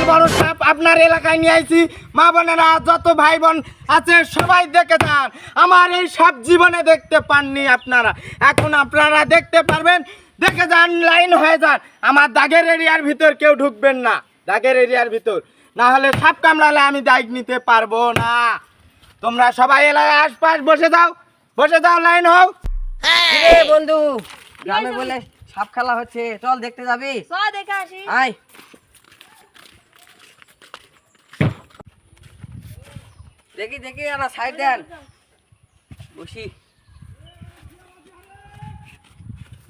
বড় সাপ আপনার এলাকায় নিয়ে আইছি। মা বোনেরা যত ভাই বোন আছে সবাই দেখে যান। আমার এই সাপ জীবনে দেখতে পাননি আপনারা, এখন আপনারা দেখতে পারবেন। দেখে যান, লাইন হয়ে যান। আমার দাগের এরিয়ার ভিতর কেউ ঢুকবেন না, দাগের এরিয়ার ভিতর, না হলে সাপ কামড়ালে আমি দায়িত্ব নিতে পারবো না। তোমরা সবাই এলাকায় আশপাশ বসে যাও, লাইন হও। কিরে বন্ধু, গ্রামে বলে সাপ খেলা হচ্ছে, চল দেখতে যাবি? চল দেখে আসি। আয়। দেখি না, সাইড দেন, বসি।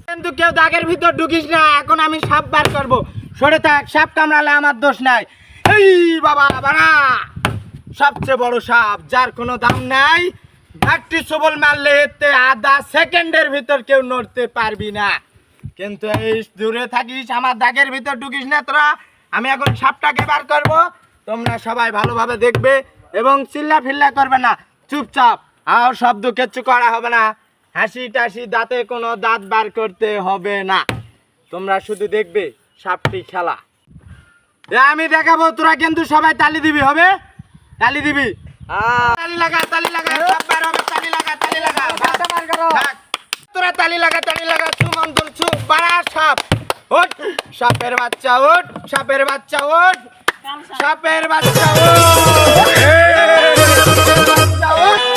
কিন্তু কেউ দাগের ভিতর ঢুকিস না, এখন আমি সাপ বার করবো। সরে থাক, সাপ কামড়ালে আমার দোষ নাই। এই বাবা বাবা, সবচেয়ে বড় সাপ, যার কোনো দাম নাই। একটি সবল মারলে এতে আধা সেকেন্ডের ভিতর কেউ নড়তে পারবি না। কিন্তু এই দূরে থাকিস, আমার দাগের ভিতর ঢুকিস না তোরা। আমি এখন সাপটাকে বার করব, তোমরা সবাই ভালোভাবে দেখবে এবং চিল্লা ফিল্লা করবে না, চুপচাপ। আর শব্দ কিচ্ছু করা হবে না, হাসি টাসি, দাঁতে কোনো দাঁত বার করতে হবে না। তোমরা শুধু দেখবে সাপটি খেলা। আমি দেখাবো, তোরা কিন্তু সবাই তালি দিবি, হবে? তালি দিবি, তালি লাগা, সাপ বার হবে, তালি লাগা। থাক। তোরা তালি লাগা, সুমন্তর ছু, বাড়া সাপ। ওঠ, সাপের বাচ্চা ওঠ, সাপের বাচ্চা ওঠ, সাপের বাচ্চা ওঠ।